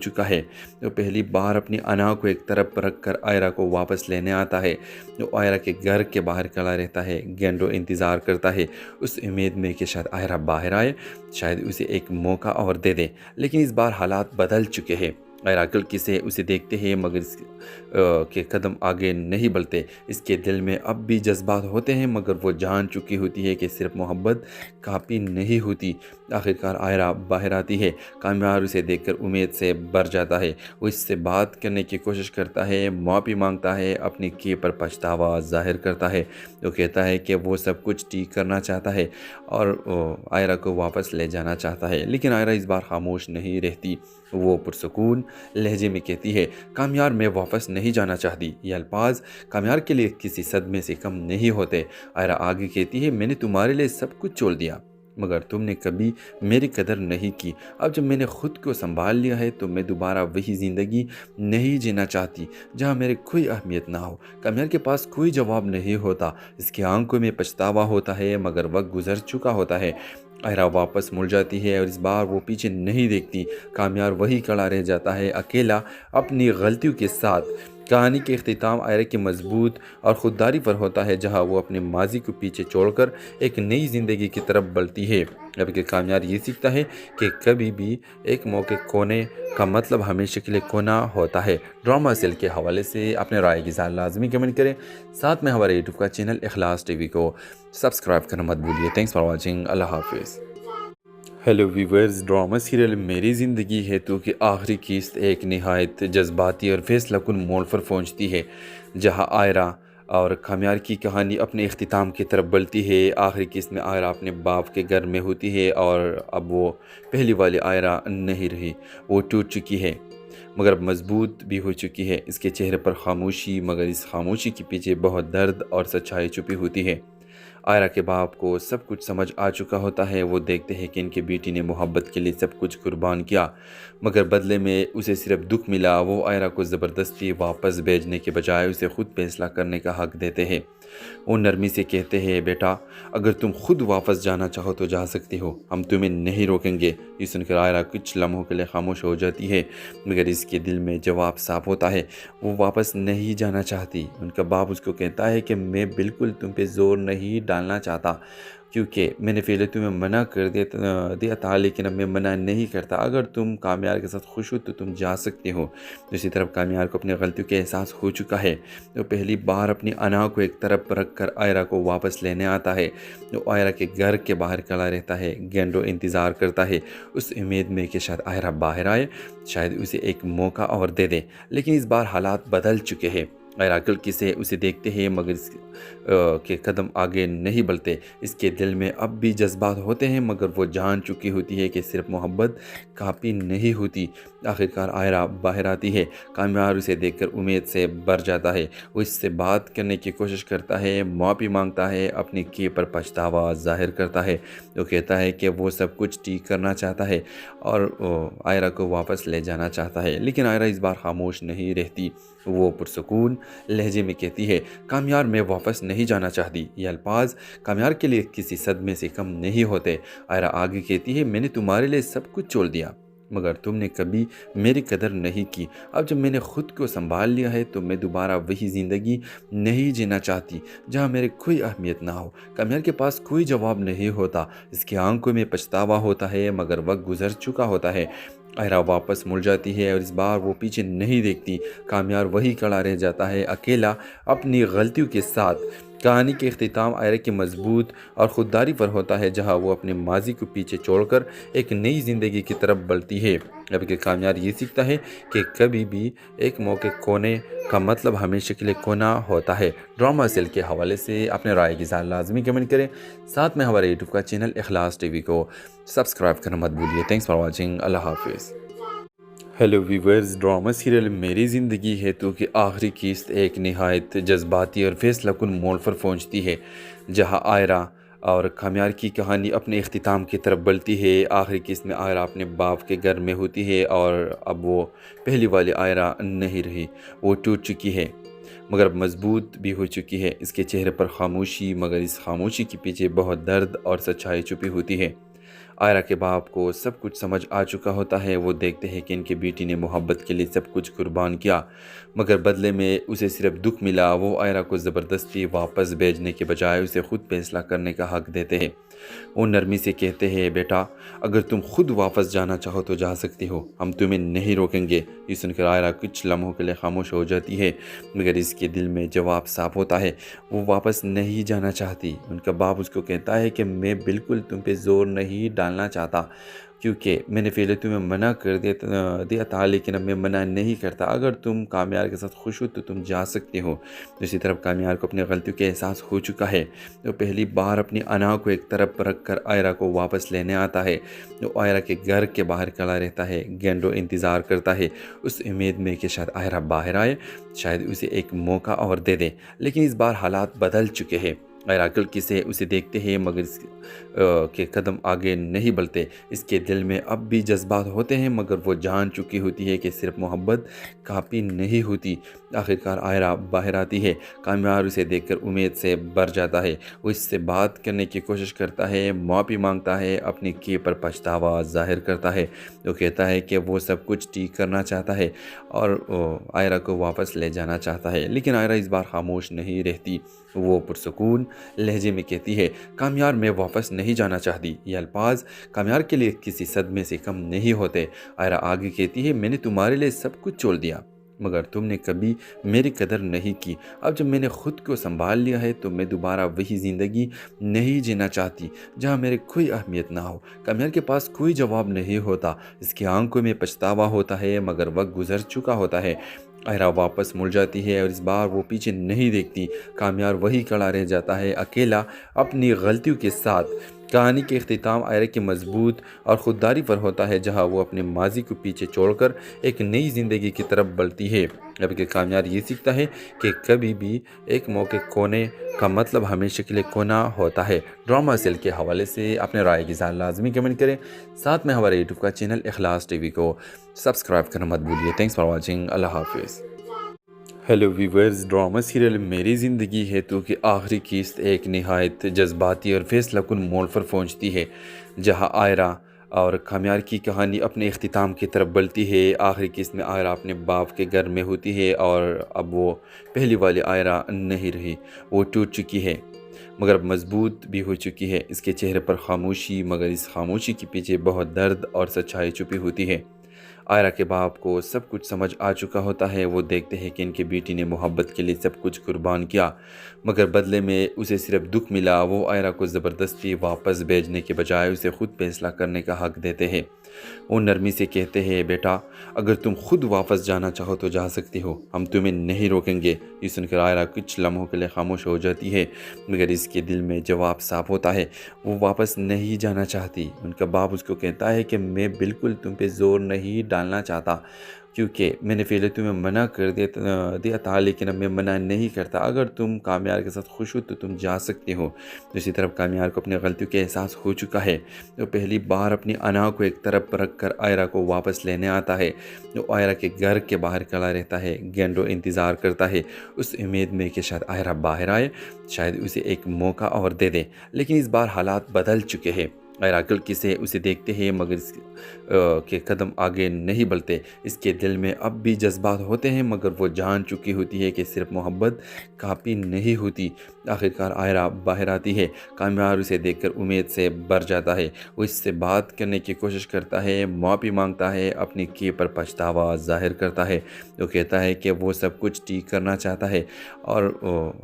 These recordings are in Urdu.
چکا ہے۔ وہ پہلی بار اپنی انا کو ایک طرف رکھ کر آئرہ کو واپس لینے آتا ہے۔ وہ آئرہ کے گھر کے باہر کھڑا رہتا ہے۔ گینڈو انتظار کرتا ہے، اس امید میں کہ شاید آئرہ باہر آئے، شاید اسے ایک موقع اور دے دے، لیکن اس بار حالات بدل چکے ہیں۔ آئرہ کلکی سے اسے دیکھتے ہیں مگر اس کے قدم آگے نہیں بڑھتے۔ اس کے دل میں اب بھی جذبات ہوتے ہیں مگر وہ جان چکی ہوتی ہے کہ صرف محبت کافی نہیں ہوتی۔ آخرکار آئرہ باہر آتی ہے۔ کامیار اسے دیکھ کر امید سے بھر جاتا ہے۔ وہ اس سے بات کرنے کی کوشش کرتا ہے، معافی مانگتا ہے، اپنے کیے پر پچھتاوا ظاہر کرتا ہے۔ وہ کہتا ہے کہ وہ سب کچھ ٹھیک کرنا چاہتا ہے اور آئرہ کو واپس لے جانا چاہتا ہے، لیکن آئرہ اس بار خاموش نہیں رہتی۔ وہ پرسکون لہجے میں کہتی ہے، کامیار میں واپس نہیں جانا چاہتی۔ یہ الفاظ کامیار کے لیے کسی صدمے سے کم نہیں ہوتے۔ آئرہ آگے کہتی ہے، میں نے تمہارے لیے سب کچھ چھوڑ دیا مگر تم نے کبھی میری قدر نہیں کی۔ اب جب میں نے خود کو سنبھال لیا ہے تو میں دوبارہ وہی زندگی نہیں جینا چاہتی جہاں میری کوئی اہمیت نہ ہو۔ کامیار کے پاس کوئی جواب نہیں ہوتا، اس کی آنکھوں میں پچھتاوا ہوتا ہے مگر وقت گزر چکا ہوتا ہے۔ آئرہ واپس مڑ جاتی ہے اور اس بار وہ پیچھے نہیں دیکھتی۔ کامیار وہی کھڑا رہ جاتا ہے، اکیلا، اپنی غلطیوں کے ساتھ۔ کہانی کے اختتام آئرہ کی مضبوط اور خودداری پر ہوتا ہے، جہاں وہ اپنے ماضی کو پیچھے چھوڑ کر ایک نئی زندگی کی طرف بڑھتی ہے۔ جبکہ کامیار یہ سیکھتا ہے کہ کبھی بھی ایک موقع کھونے کا مطلب ہمیشہ کے لیے کھونا ہوتا ہے۔ ڈرامہ سیل کے حوالے سے اپنے رائے کی اظہار لازمی کمنٹ کریں، ساتھ میں ہمارے یوٹیوب کا چینل اخلاص ٹی وی کو سبسکرائب کرنا مت بھولیے۔ تھینکس فار واچنگ، اللہ حافظ۔ ہیلو ویورز، ڈرامہ سیریل میری زندگی ہے تو کہ آخری قسط ایک نہایت جذباتی اور فیصلہ کن موڑ پر پہنچتی ہے، جہاں آئرہ اور کامیار کی کہانی اپنے اختتام کی طرف بڑھتی ہے۔ آخری قسط میں آئرہ اپنے باپ کے گھر میں ہوتی ہے اور اب وہ پہلی والی آئرہ نہیں رہی۔ وہ ٹوٹ چکی ہے مگر مضبوط بھی ہو چکی ہے۔ اس کے چہرے پر خاموشی، مگر اس خاموشی کے پیچھے بہت درد اور سچائی چھپی ہوتی ہے۔ آئرہ کے باپ کو سب کچھ سمجھ آ چکا ہوتا ہے۔ وہ دیکھتے ہیں کہ ان کی بیٹی نے محبت کے لیے سب کچھ قربان کیا مگر بدلے میں اسے صرف دکھ ملا۔ وہ آئرہ کو زبردستی واپس بھیجنے کے بجائے اسے خود فیصلہ کرنے کا حق دیتے ہیں۔ وہ نرمی سے کہتے ہیں، بیٹا اگر تم خود واپس جانا چاہو تو جا سکتے ہو، ہم تمہیں نہیں روکیں گے۔ یہ سن کر آئرہ کچھ لمحوں کے لیے خاموش ہو جاتی ہے مگر اس کے دل میں جواب صاف ہوتا ہے، وہ واپس نہیں جانا چاہتی۔ ان کا باپ اس کو کہتا ہے کہ میں بالکل تم پہ زور نہیں ڈالنا چاہتا، کیونکہ میں نے پہلے تمہیں منع کر دیا تھا، لیکن اب میں منع نہیں کرتا۔ اگر تم کامیار کے ساتھ خوش ہو تو تم جا سکتے ہو۔ دوسری طرف کامیار کو اپنی غلطیوں کا احساس ہو چکا ہے۔ وہ پہلی بار اپنی انا کو ایک طرف رکھ کر آئرہ کو واپس لینے آتا ہے۔ وہ آئرہ کے گھر کے باہر کھڑا رہتا ہے۔ گینڈو انتظار کرتا ہے، اس امید میں کہ شاید آئرہ باہر آئے، شاید اسے ایک موقع اور دے دے، لیکن اس بار حالات بدل چکے ہیں۔ آئرہ کلکی سے اسے دیکھتے ہیں مگر اس کے قدم آگے نہیں بڑھتے۔ اس کے دل میں اب بھی جذبات ہوتے ہیں مگر وہ جان چکی ہوتی ہے کہ صرف محبت کافی نہیں ہوتی۔ آخرکار آئرہ باہر آتی ہے۔ کامیار اسے دیکھ کر امید سے بھر جاتا ہے۔ وہ اس سے بات کرنے کی کوشش کرتا ہے، معافی مانگتا ہے، اپنے کیے پر پچھتاوا ظاہر کرتا ہے۔ وہ کہتا ہے کہ وہ سب کچھ ٹھیک کرنا چاہتا ہے اور آئرہ کو واپس لے جانا چاہتا ہے، لیکن آئرہ اس بار خاموش نہیں رہتی۔ وہ پرسکون لہجے میں کہتی ہے، کامیار میں واپس نہیں جانا چاہتی۔ یہ الفاظ کامیار کے لیے کسی صدمے سے کم نہیں ہوتے۔ آئرہ آگے کہتی ہے، میں نے تمہارے لیے سب کچھ چھوڑ دیا مگر تم نے کبھی میری قدر نہیں کی۔ اب جب میں نے خود کو سنبھال لیا ہے تو میں دوبارہ وہی زندگی نہیں جینا چاہتی جہاں میری کوئی اہمیت نہ ہو۔ کامیار کے پاس کوئی جواب نہیں ہوتا، اس کی آنکھوں میں پچھتاوا ہوتا ہے مگر وقت گزر چکا ہوتا ہے۔ آئرہ واپس مڑ جاتی ہے اور اس بار وہ پیچھے نہیں دیکھتی۔ کامیار وہی کھڑا رہ جاتا ہے، اکیلا، اپنی غلطیوں کے ساتھ۔ کہانی کے اختتام آئرہ کی مضبوط اور خودداری پر ہوتا ہے، جہاں وہ اپنے ماضی کو پیچھے چھوڑ کر ایک نئی زندگی کی طرف بڑھتی ہے۔ جبکہ کامیار یہ سیکھتا ہے کہ کبھی بھی ایک موقع کھونے کا مطلب ہمیشہ کے لیے کھونا ہوتا ہے۔ ڈرامہ سیل کے حوالے سے اپنے رائے کی اظہار لازمی کمنٹ کریں، ساتھ میں ہمارے یوٹیوب کا چینل اخلاص ٹی وی کو سبسکرائب کرنا مت بھولیے۔ تھینکس فار واچنگ، اللہ حافظ۔ ہیلو ویورز، ڈرامہ سیریل میری زندگی ہے تو کہ آخری قسط ایک نہایت جذباتی اور فیصلہ کن موڑ پر پہنچتی ہے، جہاں آئرہ اور کامیار کی کہانی اپنے اختتام کی طرف بڑھتی ہے۔ آخری قسط میں آئرہ اپنے باپ کے گھر میں ہوتی ہے اور اب وہ پہلی والی آئرہ نہیں رہی۔ وہ ٹوٹ چکی ہے مگر مضبوط بھی ہو چکی ہے۔ اس کے چہرے پر خاموشی، مگر اس خاموشی کے پیچھے بہت درد اور سچائی چھپی ہوتی ہے۔ آئرہ کے باپ کو سب کچھ سمجھ آ چکا ہوتا ہے۔ وہ دیکھتے ہیں کہ ان کی بیٹی نے محبت کے لیے سب کچھ قربان کیا، مگر بدلے میں اسے صرف دکھ ملا۔ وہ آئرہ کو زبردستی واپس بھیجنے کے بجائے اسے خود فیصلہ کرنے کا حق دیتے ہیں۔ وہ نرمی سے کہتے ہیں، بیٹا اگر تم خود واپس جانا چاہو تو جا سکتی ہو، ہم تمہیں نہیں روکیں گے۔ یہ سن کر آئرہ کچھ لمحوں کے لیے خاموش ہو جاتی ہے، مگر اس کے دل میں جواب صاف ہوتا ہے، وہ واپس نہیں جانا چاہتی۔ ان کا باپ اس کو کہتا ہے کہ میں بالکل تم پہ زور نہیں ڈالنا چاہتا، کیونکہ میں نے پہلے تمہیں منع کر دیا تھا، لیکن اب میں منع نہیں کرتا۔ اگر تم کامیار کے ساتھ خوش ہو تو تم جا سکتے ہو۔ دوسری طرف کامیار کو اپنی غلطیوں کے احساس ہو چکا ہے۔ وہ پہلی بار اپنی انا کو ایک طرف رکھ کر آئرہ کو واپس لینے آتا ہے۔ وہ آئرہ کے گھر کے باہر کھڑا رہتا ہے۔ گینڈو انتظار کرتا ہے، اس امید میں کہ شاید آئرہ باہر آئے، شاید اسے ایک موقع اور دے دے، لیکن اس بار حالات بدل چکے ہیں۔ آئرہ ہلکی سے اسے دیکھتے ہیں، مگر اس کے قدم آگے نہیں بڑھتے۔ اس کے دل میں اب بھی جذبات ہوتے ہیں، مگر وہ جان چکی ہوتی ہے کہ صرف محبت کافی نہیں ہوتی۔ آخرکار آئرہ باہر آتی ہے۔ کامیار اسے دیکھ کر امید سے بھر جاتا ہے۔ وہ اس سے بات کرنے کی کوشش کرتا ہے، معافی مانگتا ہے، اپنے کیے پر پچھتاوا ظاہر کرتا ہے۔ وہ کہتا ہے کہ وہ سب کچھ ٹھیک کرنا چاہتا ہے اور آئرہ کو واپس لے جانا چاہتا ہے، لیکن آئرہ اس بار خاموش نہیں رہتی۔ وہ پرسکون لہجے میں کہتی ہے، کامیار میں واپس نہیں جانا چاہتی۔ یہ الفاظ کامیار کے لیے کسی صدمے سے کم نہیں ہوتے۔ آئرہ آگے کہتی ہے، میں نے تمہارے لیے سب کچھ چھوڑ دیا، مگر تم نے کبھی میری قدر نہیں کی۔ اب جب میں نے خود کو سنبھال لیا ہے تو میں دوبارہ وہی زندگی نہیں جینا چاہتی جہاں میری کوئی اہمیت نہ ہو۔ کامیار کے پاس کوئی جواب نہیں ہوتا، اس کی آنکھوں میں پچھتاوا ہوتا ہے، مگر وقت گزر چکا ہوتا ہے۔ آئرہ واپس مڑ جاتی ہے اور اس بار وہ پیچھے نہیں دیکھتی۔ کامیار وہی کھڑا رہ جاتا ہے، اکیلا، اپنی غلطیوں کے ساتھ۔ کہانی کے اختتام آئرہ کی مضبوط اور خودداری پر ہوتا ہے، جہاں وہ اپنے ماضی کو پیچھے چھوڑ کر ایک نئی زندگی کی طرف بڑھتی ہے۔ جبکہ کامیار یہ سیکھتا ہے کہ کبھی بھی ایک موقع کھونے کا مطلب ہمیشہ کے لیے کھونا ہوتا ہے۔ ڈرامہ سیل کے حوالے سے اپنے رائے کی اظہار لازمی کمنٹ کریں، ساتھ میں ہمارے یوٹیوب کا چینل اخلاص ٹی وی کو سبسکرائب کرنا مت بھولیے۔ تھینکس فار واچنگ، اللہ حافظ۔ ہیلو ویورز، ڈرامہ سیریل میری زندگی ہے تو کہ آخری قسط ایک نہایت جذباتی اور فیصلہ کن موڑ پر پہنچتی ہے، جہاں آئرہ اور کامیار کی کہانی اپنے اختتام کی طرف بڑھتی ہے۔ آخری قسط میں آئرہ اپنے باپ کے گھر میں ہوتی ہے اور اب وہ پہلی والی آئرہ نہیں رہی۔ وہ ٹوٹ چکی ہے، مگر اب مضبوط بھی ہو چکی ہے۔ اس کے چہرے پر خاموشی، مگر اس خاموشی کے پیچھے بہت درد اور سچائی چھپی ہوتی ہے۔ آئرہ کے باپ کو سب کچھ سمجھ آ چکا ہوتا ہے۔ وہ دیکھتے ہیں کہ ان کی بیٹی نے محبت کے لیے سب کچھ قربان کیا، مگر بدلے میں اسے صرف دکھ ملا۔ وہ آئرہ کو زبردستی واپس بھیجنے کے بجائے اسے خود فیصلہ کرنے کا حق دیتے ہیں۔ وہ نرمی سے کہتے ہیں، بیٹا اگر تم خود واپس جانا چاہو تو جا سکتی ہو، ہم تمہیں نہیں روکیں گے۔ یہ سن کر آئرہ کچھ لمحوں کے لیے خاموش ہو جاتی ہے، مگر اس کے دل میں جواب صاف ہوتا ہے، وہ واپس نہیں جانا چاہتی۔ ان کا باپ اس کو کہتا ہے کہ میں بالکل تم پہ زور نہیں ڈالنا چاہتا، کیونکہ میں نے پہلے تمہیں منع کر دیا تھا، لیکن اب میں منع نہیں کرتا۔ اگر تم کامیار کے ساتھ خوش ہو تو تم جا سکتے ہو۔ دوسری طرف کامیار کو اپنی غلطیوں کے احساس ہو چکا ہے۔ وہ پہلی بار اپنی انا کو ایک طرف رکھ کر آئرہ کو واپس لینے آتا ہے۔ وہ آئرہ کے گھر کے باہر کھڑا رہتا ہے۔ گینڈو انتظار کرتا ہے، اس امید میں کہ شاید آئرہ باہر آئے، شاید اسے ایک موقع اور دے دے، لیکن اس بار حالات بدل چکے ہیں۔ آئرہ ہلکی سے اسے دیکھتے ہیں، مگر اس کے قدم آگے نہیں بڑھتے۔ اس کے دل میں اب بھی جذبات ہوتے ہیں، مگر وہ جان چکی ہوتی ہے کہ صرف محبت کافی نہیں ہوتی۔ آخرکار آئرہ باہر آتی ہے۔ کامیار اسے دیکھ کر امید سے بھر جاتا ہے۔ وہ اس سے بات کرنے کی کوشش کرتا ہے، معافی مانگتا ہے، اپنے کیے پر پچھتاوا ظاہر کرتا ہے۔ وہ کہتا ہے کہ وہ سب کچھ ٹھیک کرنا چاہتا ہے اور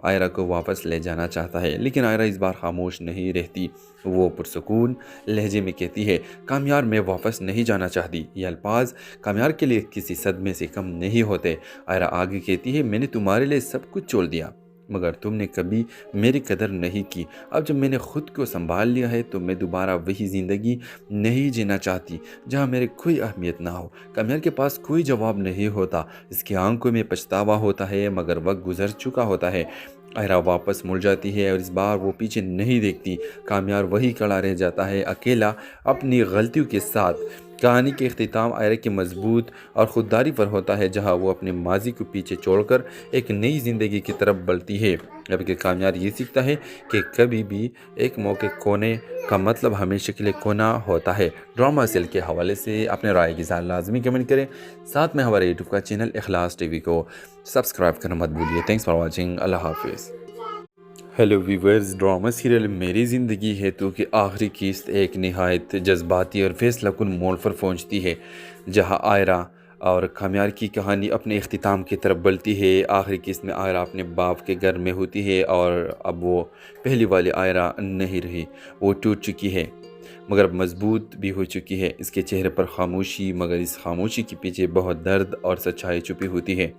آئرہ کو واپس لے جانا چاہتا ہے، لیکن آئرہ اس بار خاموش نہیں رہتی۔ وہ پرسکون لہجے میں کہتی ہے، کامیار میں واپس نہیں جانا چاہتی۔ یہ الفاظ کامیار کے لیے کسی صدمے سے کم نہیں ہوتے۔ آئرہ آگے کہتی ہے، میں نے تمہارے لیے سب کچھ چھوڑ دیا، مگر تم نے کبھی میری قدر نہیں کی۔ اب جب میں نے خود کو سنبھال لیا ہے تو میں دوبارہ وہی زندگی نہیں جینا چاہتی جہاں میری کوئی اہمیت نہ ہو۔ کامیار کے پاس کوئی جواب نہیں ہوتا، اس کی آنکھوں میں پچھتاوا ہوتا ہے، مگر وقت گزر چکا ہوتا ہے۔ آئرہ واپس مڑ جاتی ہے اور اس بار وہ پیچھے نہیں دیکھتی۔ کامیار وہی کھڑا رہ جاتا ہے، اکیلا، اپنی غلطیوں کے ساتھ۔ کہانی کے اختتام آئرہ کی مضبوط اور خودداری پر ہوتا ہے، جہاں وہ اپنے ماضی کو پیچھے چھوڑ کر ایک نئی زندگی کی طرف بڑھتی ہے، جبکہ کامیار یہ سیکھتا ہے کہ کبھی بھی ایک موقع کھونے کا مطلب ہمیشہ کے لیے کھونا ہوتا ہے۔ ڈرامہ سیل کے حوالے سے اپنے رائے کی اظہار لازمی کمنٹ کریں، ساتھ میں ہمارے یوٹیوب کا چینل اخلاص ٹی وی کو سبسکرائب کرنا مت بھولیے۔ تھینکس فار واچنگ، اللہ حافظ۔ ہیلو ویورز، ڈرامہ سیریل میری زندگی ہے تو کہ آخری قسط ایک نہایت جذباتی اور فیصلہ کن موڑ پر پہنچتی ہے، جہاں آئرہ اور کامیار کی کہانی اپنے اختتام کی طرف بڑھتی ہے۔ آخری قسط میں آئرہ اپنے باپ کے گھر میں ہوتی ہے اور اب وہ پہلی والی آئرہ نہیں رہی، وہ ٹوٹ چکی ہے مگر اب مضبوط بھی ہو چکی ہے۔ اس کے چہرے پر خاموشی، مگر اس خاموشی کے پیچھے بہت درد اور سچائی چھپی ہوتی ہے۔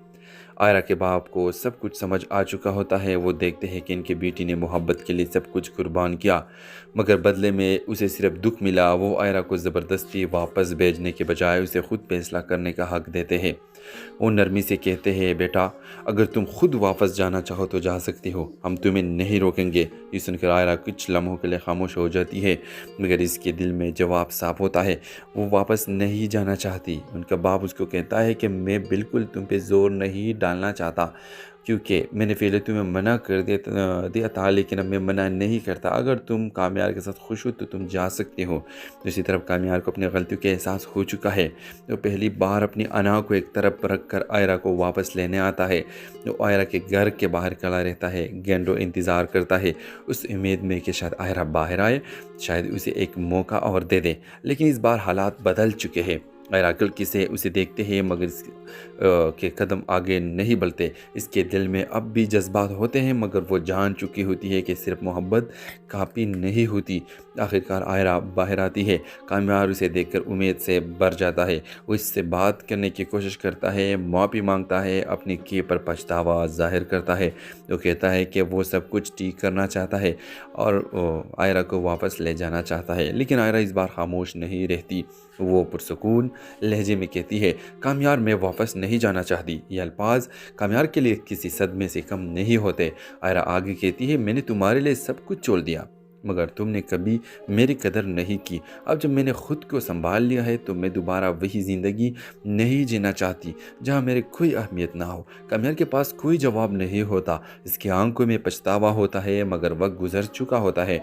آئرہ کے باپ کو سب کچھ سمجھ آ چکا ہوتا ہے، وہ دیکھتے ہیں کہ ان کے بیٹی نے محبت کے لیے سب کچھ قربان کیا مگر بدلے میں اسے صرف دکھ ملا۔ وہ آئرہ کو زبردستی واپس بھیجنے کے بجائے اسے خود فیصلہ کرنے کا حق دیتے ہیں۔ وہ نرمی سے کہتے ہیں، بیٹا اگر تم خود واپس جانا چاہو تو جا سکتی ہو، ہم تمہیں نہیں روکیں گے۔ یہ سن کر آئرہ کچھ لمحوں کے لیے خاموش ہو جاتی ہے، مگر اس کے دل میں جواب صاف ہوتا ہے، وہ واپس نہیں جانا چاہتی۔ ان کا باپ اس کو کہتا ہے کہ میں بالکل تم پہ زور نہیں ڈالنا چاہتا، کیونکہ میں نے پہلے تمہیں منع کر دیا تھا، لیکن اب میں منع نہیں کرتا۔ اگر تم کامیار کے ساتھ خوش ہو تو تم جا سکتے ہو۔ دوسری طرف کامیار کو اپنی غلطیوں کا احساس ہو چکا ہے۔ وہ پہلی بار اپنی انا کو ایک طرف رکھ کر آئرہ کو واپس لینے آتا ہے۔ وہ آئرہ کے گھر کے باہر کھڑا رہتا ہے، گینڈو انتظار کرتا ہے، اس امید میں کہ شاید آئرہ باہر آئے، شاید اسے ایک موقع اور دے دے۔ لیکن اس بار حالات بدل چکے ہیں۔ آئرہ کلکی سے اسے دیکھتے ہیں مگر اس کے قدم آگے نہیں بڑھتے۔ اس کے دل میں اب بھی جذبات ہوتے ہیں مگر وہ جان چکی ہوتی ہے کہ صرف محبت کافی نہیں ہوتی۔ آخرکار آئرہ باہر آتی ہے۔ کامیار اسے دیکھ کر امید سے بھر جاتا ہے۔ وہ اس سے بات کرنے کی کوشش کرتا ہے، معافی مانگتا ہے، اپنی کیے پر پچھتاوا ظاہر کرتا ہے۔ وہ کہتا ہے کہ وہ سب کچھ ٹھیک کرنا چاہتا ہے اور آئرہ کو واپس لے جانا چاہتا ہے، لیکن آئرہ اس بار خاموش نہیں رہتی۔ وہ پرسکون لہجے میں کہتی ہے، کامیار میں واپس نہیں جانا چاہتی۔ یہ الفاظ کامیار کے لیے کسی صدمے سے کم نہیں ہوتے۔ آئرہ آگے کہتی ہے، میں نے تمہارے لیے سب کچھ چھوڑ دیا مگر تم نے کبھی میری قدر نہیں کی۔ اب جب میں نے خود کو سنبھال لیا ہے تو میں دوبارہ وہی زندگی نہیں جینا چاہتی جہاں میری کوئی اہمیت نہ ہو۔ کامیار کے پاس کوئی جواب نہیں ہوتا، اس کی آنکھوں میں پچھتاوا ہوتا ہے مگر وقت گزر چکا ہوتا ہے۔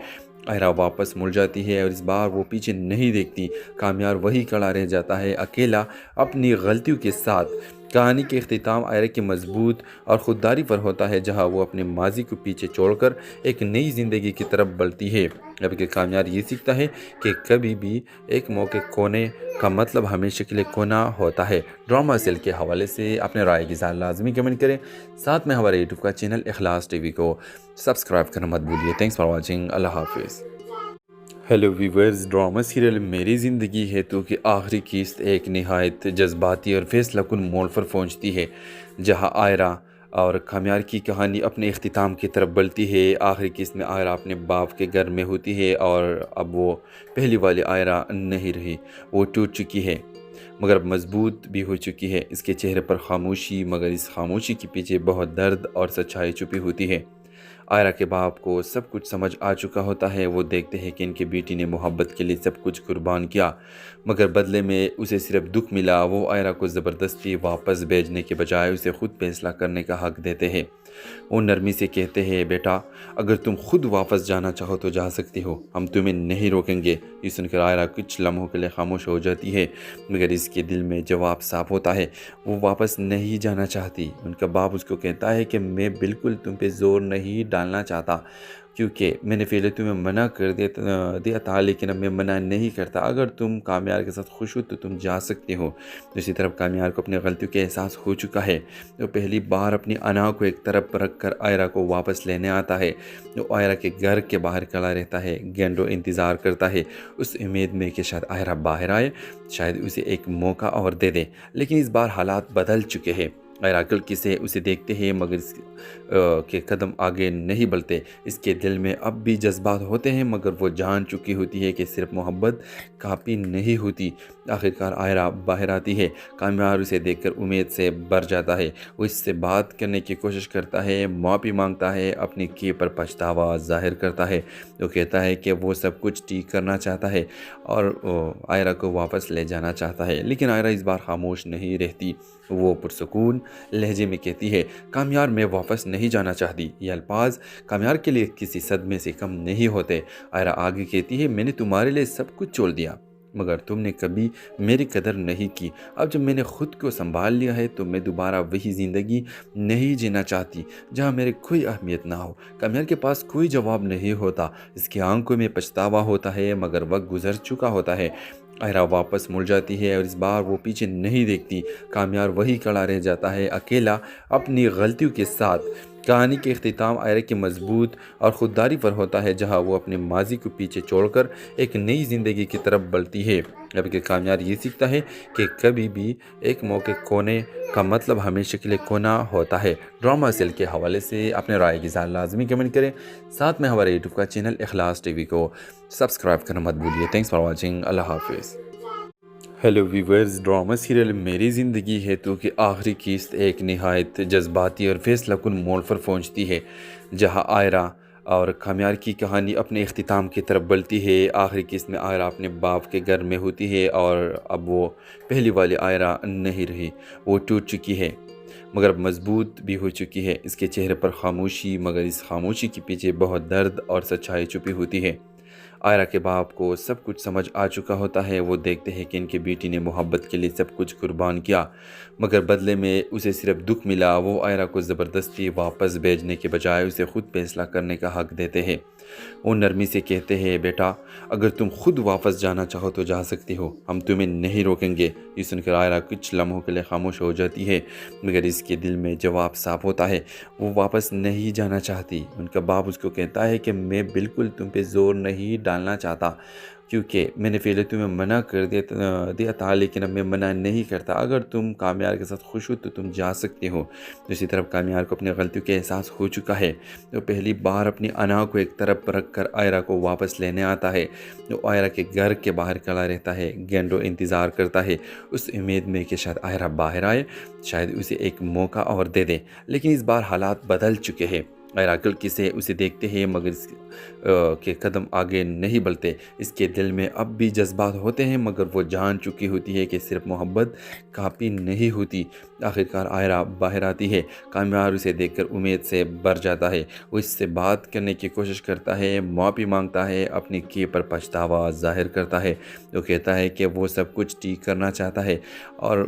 آئرہ واپس مڑ جاتی ہے اور اس بار وہ پیچھے نہیں دیکھتی۔ کامیار وہی کھڑا رہ جاتا ہے، اکیلا، اپنی غلطیوں کے ساتھ۔ کہانی کے اختتام آئرہ کی مضبوط اور خودداری پر ہوتا ہے، جہاں وہ اپنے ماضی کو پیچھے چھوڑ کر ایک نئی زندگی کی طرف بڑھتی ہے، جبکہ کامیار یہ سیکھتا ہے کہ کبھی بھی ایک موقع کھونے کا مطلب ہمیشہ کے لیے کھونا ہوتا ہے۔ ڈرامہ سیل کے حوالے سے اپنے رائے کی اظہار لازمی کمنٹ کریں، ساتھ میں ہمارے یوٹیوب کا چینل اخلاص ٹی وی کو سبسکرائب کرنا مت بھولیے۔ تھینکس فار واچنگ، اللہ حافظ۔ ہیلو ویورز، ڈرامہ سیریل میری زندگی ہے تو کہ آخری قسط ایک نہایت جذباتی اور فیصلہ کن موڑ پر پہنچتی ہے، جہاں آئرہ اور کامیار کی کہانی اپنے اختتام کی طرف بڑھتی ہے۔ آخری قسط میں آئرہ اپنے باپ کے گھر میں ہوتی ہے اور اب وہ پہلی والی آئرہ نہیں رہی، وہ ٹوٹ چکی ہے مگر اب مضبوط بھی ہو چکی ہے۔ اس کے چہرے پر خاموشی، مگر اس خاموشی کے پیچھے بہت درد اور سچائی چھپی ہوتی ہے۔ آئرہ کے باپ کو سب کچھ سمجھ آ چکا ہوتا ہے، وہ دیکھتے ہیں کہ ان کی بیٹی نے محبت کے لیے سب کچھ قربان کیا مگر بدلے میں اسے صرف دکھ ملا۔ وہ آئرہ کو زبردستی واپس بھیجنے کے بجائے اسے خود فیصلہ کرنے کا حق دیتے ہیں۔ وہ نرمی سے کہتے ہیں، بیٹا اگر تم خود واپس جانا چاہو تو جا سکتی ہو، ہم تمہیں نہیں روکیں گے۔ یہ سن کر آئرہ کچھ لمحوں کے لیے خاموش ہو جاتی ہے، مگر اس کے دل میں جواب صاف ہوتا ہے، وہ واپس نہیں جانا چاہتی۔ ان کا باپ اس کو کہتا ہے کہ میں بالکل تم پہ زور نہیں ڈالنا چاہتا، کیونکہ میں نے پہلے تمہیں منع کر دیا تھا، لیکن اب میں منع نہیں کرتا۔ اگر تم کامیار کے ساتھ خوش ہو تو تم جا سکتے ہو۔ دوسری طرف کامیار کو اپنی غلطیوں کا احساس ہو چکا ہے۔ وہ پہلی بار اپنی انا کو ایک طرف رکھ کر آئرہ کو واپس لینے آتا ہے۔ وہ آئرہ کے گھر کے باہر کھڑا رہتا ہے، گینڈو انتظار کرتا ہے، اس امید میں کہ شاید آئرہ باہر آئے، شاید اسے ایک موقع اور دے دے۔ لیکن اس بار حالات بدل چکے ہیں۔ آئرہ کلکی سے اسے دیکھتے ہیں مگر اس کے قدم آگے نہیں بڑھتے۔ اس کے دل میں اب بھی جذبات ہوتے ہیں مگر وہ جان چکی ہوتی ہے کہ صرف محبت کافی نہیں ہوتی۔ آخرکار آئرہ باہر آتی ہے۔ کامیار اسے دیکھ کر امید سے بھر جاتا ہے۔ وہ اس سے بات کرنے کی کوشش کرتا ہے، معافی مانگتا ہے، اپنے کیے پر پچھتاوا ظاہر کرتا ہے۔ وہ کہتا ہے کہ وہ سب کچھ ٹھیک کرنا چاہتا ہے اور آئرہ کو واپس لے جانا چاہتا ہے، لیکن آئرہ اس بار خاموش نہیں رہتی۔ وہ پرسکون لہجے میں کہتی ہے، کامیار میں واپس نہیں جانا چاہتی۔ یہ الفاظ کامیار کے لیے کسی صدمے سے کم نہیں ہوتے۔ آئرہ آگے کہتی ہے، میں نے تمہارے لیے سب کچھ چھوڑ دیا مگر تم نے کبھی میری قدر نہیں کی۔ اب جب میں نے خود کو سنبھال لیا ہے تو میں دوبارہ وہی زندگی نہیں جینا چاہتی جہاں میری کوئی اہمیت نہ ہو۔ کامیار کے پاس کوئی جواب نہیں ہوتا، اس کی آنکھوں میں پچھتاوا ہوتا ہے مگر وقت گزر چکا ہوتا ہے۔ آئرہ واپس مڑ جاتی ہے اور اس بار وہ پیچھے نہیں دیکھتی۔ کامیار وہی کھڑا رہ جاتا ہے، اکیلا، اپنی غلطیوں کے ساتھ۔ کہانی کے اختتام آئرہ کی مضبوط اور خودداری پر ہوتا ہے، جہاں وہ اپنے ماضی کو پیچھے چھوڑ کر ایک نئی زندگی کی طرف بڑھتی ہے۔ جبکہ کامیار یہ سیکھتا ہے کہ کبھی بھی ایک موقع کھونے کا مطلب ہمیشہ کے لیے کھونا ہوتا ہے۔ ڈرامہ سیل کے حوالے سے اپنے رائے کی اظہار لازمی کمنٹ کریں، ساتھ میں ہمارے یوٹیوب کا چینل اخلاص ٹی وی کو سبسکرائب کرنا مت بھولیے۔ تھینکس فار واچنگ، اللہ حافظ۔ ہیلو ویورز، ڈرامہ سیریل میری زندگی ہے تو کہ آخری قسط ایک نہایت جذباتی اور فیصلہ کن موڑ پر پہنچتی ہے، جہاں آئرہ اور کامیار کی کہانی اپنے اختتام کی طرف بڑھتی ہے۔ آخری قسط میں آئرہ اپنے باپ کے گھر میں ہوتی ہے اور اب وہ پہلی والی آئرہ نہیں رہی۔ وہ ٹوٹ چکی ہے مگر مضبوط بھی ہو چکی ہے۔ اس کے چہرے پر خاموشی، مگر اس خاموشی کے پیچھے بہت درد اور سچائی چھپی ہوتی ہے۔ آئرہ کے باپ کو سب کچھ سمجھ آ چکا ہوتا ہے۔ وہ دیکھتے ہیں کہ ان کی بیٹی نے محبت کے لیے سب کچھ قربان کیا مگر بدلے میں اسے صرف دکھ ملا۔ وہ آئرہ کو زبردستی واپس بھیجنے کے بجائے اسے خود فیصلہ کرنے کا حق دیتے ہیں۔ وہ نرمی سے کہتے ہیں، بیٹا اگر تم خود واپس جانا چاہو تو جا سکتی ہو، ہم تمہیں نہیں روکیں گے۔ یہ سن کر آئرہ کچھ لمحوں کے لیے خاموش ہو جاتی ہے مگر اس کے دل میں جواب صاف ہوتا ہے، وہ واپس نہیں جانا چاہتی۔ ان کا باپ اس کو کہتا ہے کہ میں بالکل تم پہ زور نہیں ڈالنا چاہتا، کیونکہ میں نے پہلے تمہیں منع کر دیا تھا لیکن اب میں منع نہیں کرتا۔ اگر تم کامیار کے ساتھ خوش ہو تو تم جا سکتے ہو۔ دوسری طرف کامیار کو اپنی غلطیوں کے احساس ہو چکا ہے۔ وہ پہلی بار اپنی انا کو ایک طرف رکھ کر آئرہ کو واپس لینے آتا ہے۔ وہ آئرہ کے گھر کے باہر کھڑا رہتا ہے، گینڈو انتظار کرتا ہے، اس امید میں کہ شاید آئرہ باہر آئے، شاید اسے ایک موقع اور دے دے۔ لیکن اس بار حالات بدل چکے ہیں۔ آئرہ کلکی سے اسے دیکھتے ہیں مگر اس کے قدم آگے نہیں بڑھتے۔ اس کے دل میں اب بھی جذبات ہوتے ہیں مگر وہ جان چکی ہوتی ہے کہ صرف محبت کافی نہیں ہوتی۔ آخرکار آئرہ باہر آتی ہے۔ کامیار اسے دیکھ کر امید سے بھر جاتا ہے۔ وہ اس سے بات کرنے کی کوشش کرتا ہے، معافی مانگتا ہے، اپنے کیے پر پچھتاوا ظاہر کرتا ہے۔ وہ کہتا ہے کہ وہ سب کچھ ٹھیک کرنا چاہتا ہے اور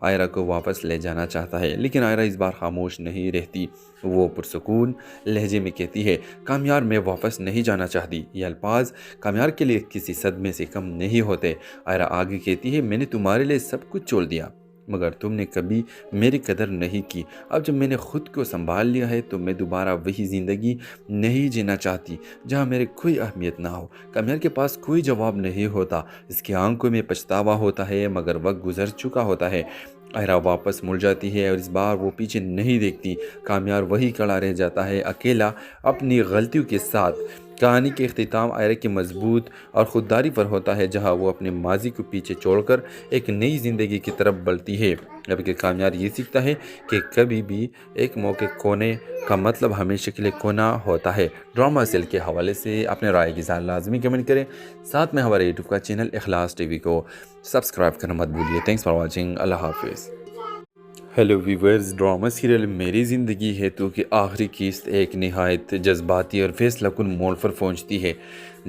آئرہ کو واپس لے جانا چاہتا ہے، لیکن آئرہ اس بار خاموش نہیں رہتی۔ وہ پرسکون لہجے میں کہتی ہے، کامیار میں واپس نہیں جانا چاہتی۔ یہ الفاظ کامیار کے لیے کسی صدمے سے کم نہیں ہوتے۔ آئرہ آگے کہتی ہے، میں نے تمہارے لیے سب کچھ چھوڑ دیا مگر تم نے کبھی میری قدر نہیں کی۔ اب جب میں نے خود کو سنبھال لیا ہے تو میں دوبارہ وہی زندگی نہیں جینا چاہتی جہاں میری کوئی اہمیت نہ ہو۔ کامیار کے پاس کوئی جواب نہیں ہوتا، اس کی آنکھوں میں پچھتاوا ہوتا ہے مگر وقت گزر چکا ہوتا ہے۔ آئرہ واپس مڑ جاتی ہے اور اس بار وہ پیچھے نہیں دیکھتی۔ کامیار وہی کھڑا رہ جاتا ہے، اکیلا، اپنی غلطیوں کے ساتھ۔ کہانی کے اختتام آئرہ کی مضبوط اور خودداری پر ہوتا ہے، جہاں وہ اپنے ماضی کو پیچھے چھوڑ کر ایک نئی زندگی کی طرف بڑھتی ہے۔ جبکہ کامیار یہ سیکھتا ہے کہ کبھی بھی ایک موقع کھونے کا مطلب ہمیشہ کے لیے کھونا ہوتا ہے۔ ڈرامہ سیل کے حوالے سے اپنے رائے کی اظہار لازمی کمنٹ کریں، ساتھ میں ہمارے یوٹیوب کا چینل اخلاص ٹی وی کو سبسکرائب کرنا مت بھولیے۔ تھینکس فار واچنگ، اللہ حافظ۔ ہیلو ویورز، ڈرامہ سیریل میری زندگی ہے تو کہ آخری قسط ایک نہایت جذباتی اور فیصلہ کن موڑ پر پہنچتی ہے،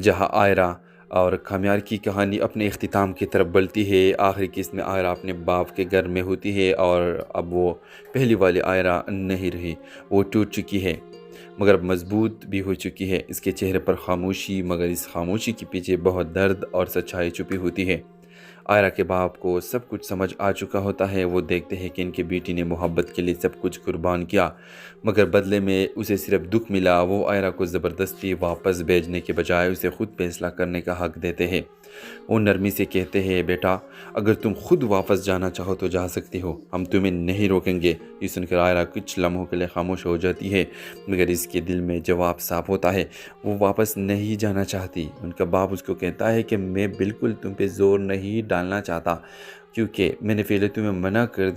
جہاں آئرہ اور کامیار کی کہانی اپنے اختتام کی طرف بڑھتی ہے۔ آخری قسط میں آئرہ اپنے باپ کے گھر میں ہوتی ہے اور اب وہ پہلی والی آئرہ نہیں رہی۔ وہ ٹوٹ چکی ہے مگر مضبوط بھی ہو چکی ہے۔ اس کے چہرے پر خاموشی، مگر اس خاموشی کے پیچھے بہت درد اور سچائی چھپی ہوتی ہے۔ آئرہ کے باپ کو سب کچھ سمجھ آ چکا ہوتا ہے۔ وہ دیکھتے ہیں کہ ان کی بیٹی نے محبت کے لیے سب کچھ قربان کیا مگر بدلے میں اسے صرف دکھ ملا۔ وہ آئرہ کو زبردستی واپس بھیجنے کے بجائے اسے خود فیصلہ کرنے کا حق دیتے ہیں۔ وہ نرمی سے کہتے ہیں بیٹا اگر تم خود واپس جانا چاہو تو جا سکتی ہو، ہم تمہیں نہیں روکیں گے۔ یہ سن کر عائرہ کچھ لمحوں کے لیے خاموش ہو جاتی ہے، مگر اس کے دل میں جواب صاف ہوتا ہے، وہ واپس نہیں جانا چاہتی۔ ان کا باپ اس کو کہتا ہے کہ میں بالکل تم پہ زور نہیں ڈالنا چاہتا، کیونکہ میں نے پہلے تمہیں منع کر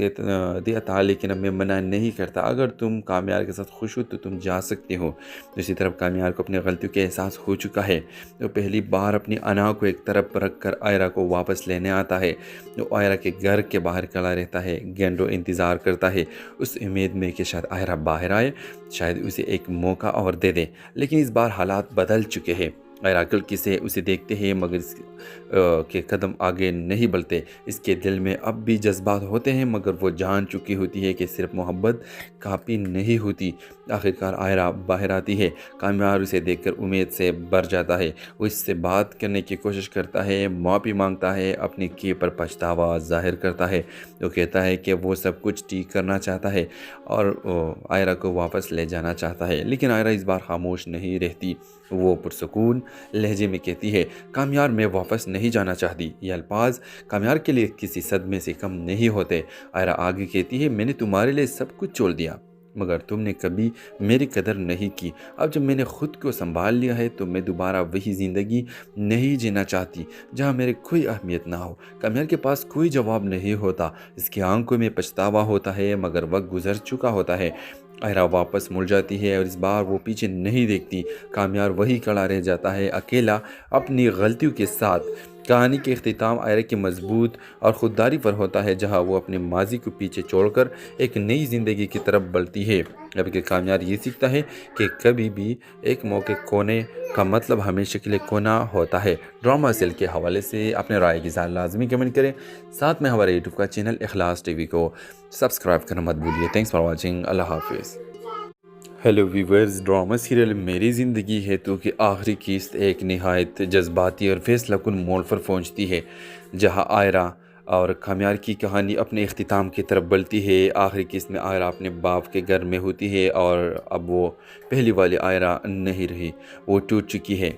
دیا تھا، لیکن اب میں منع نہیں کرتا۔ اگر تم کامیار کے ساتھ خوش ہو تو تم جا سکتے ہو۔ دوسری طرف کامیار کو اپنی غلطیوں کے احساس ہو چکا ہے۔ وہ پہلی بار اپنی انا کو ایک طرف رکھ کر عائرہ کو واپس لینے آتا ہے۔ وہ عائرہ کے گھر کے باہر کھڑا رہتا ہے، گینڈو انتظار کرتا ہے، اس امید میں کہ شاید عائرہ باہر آئے، شاید اسے ایک موقع اور دے دے۔ لیکن اس بار حالات بدل چکے ہیں۔ عائرہ کلکی سے اسے دیکھتے ہیں، مگر اس کے قدم آگے نہیں بڑھتے۔ اس کے دل میں اب بھی جذبات ہوتے ہیں، مگر وہ جان چکی ہوتی ہے کہ صرف محبت کافی نہیں ہوتی۔ آخرکار عائرہ باہر آتی ہے۔ کامیار اسے دیکھ کر امید سے بھر جاتا ہے۔ وہ اس سے بات کرنے کی کوشش کرتا ہے، معافی مانگتا ہے، اپنے کیے پر پچھتاوا ظاہر کرتا ہے۔ وہ کہتا ہے کہ وہ سب کچھ ٹھیک کرنا چاہتا ہے اور عائرہ کو واپس لے جانا چاہتا ہے، لیکن عائرہ اس بار خاموش نہیں رہتی۔ وہ پرسکون لہجے میں کہتی ہے، کامیار میں واپس نہیں جانا چاہتی۔ یہ الفاظ کامیار کے لیے کسی صدمے سے کم نہیں ہوتے۔ عائرہ آگے کہتی ہے، میں نے تمہارے لیے سب کچھ چھوڑ دیا، مگر تم نے کبھی میری قدر نہیں کی۔ اب جب میں نے خود کو سنبھال لیا ہے تو میں دوبارہ وہی زندگی نہیں جینا چاہتی جہاں میرے کوئی اہمیت نہ ہو۔ کامیار کے پاس کوئی جواب نہیں ہوتا، اس کی آنکھوں میں پچھتاوا ہوتا ہے، مگر وقت گزر چکا ہوتا ہے۔ عائرہ واپس مڑ جاتی ہے اور اس بار وہ پیچھے نہیں دیکھتی۔ کامیار وہی کھڑا رہ جاتا ہے، اکیلا، اپنی غلطیوں کے ساتھ۔ کہانی کے اختتام عائرہ کی مضبوط اور خودداری پر ہوتا ہے، جہاں وہ اپنے ماضی کو پیچھے چھوڑ کر ایک نئی زندگی کی طرف بڑھتی ہے۔ جبکہ کامیار یہ سیکھتا ہے کہ کبھی بھی ایک موقع کھونے کا مطلب ہمیشہ کے لیے کھونا ہوتا ہے۔ ڈرامہ سیل کے حوالے سے اپنے رائے کی اظہار لازمی کمنٹ کریں، ساتھ میں ہمارے یوٹیوب کا چینل اخلاص ٹی وی کو سبسکرائب کرنا مت بھولیے۔ تھینکس فار واچنگ، اللہ حافظ۔ ہیلو ویورز، ڈرامہ سیریل میری زندگی ہے تو کہ آخری قسط ایک نہایت جذباتی اور فیصلہ کن موڑ پر پہنچتی ہے، جہاں عائرہ اور کامیار کی کہانی اپنے اختتام کی طرف بڑھتی ہے۔ آخری قسط میں عائرہ اپنے باپ کے گھر میں ہوتی ہے اور اب وہ پہلی والی عائرہ نہیں رہی۔ وہ ٹوٹ چکی ہے،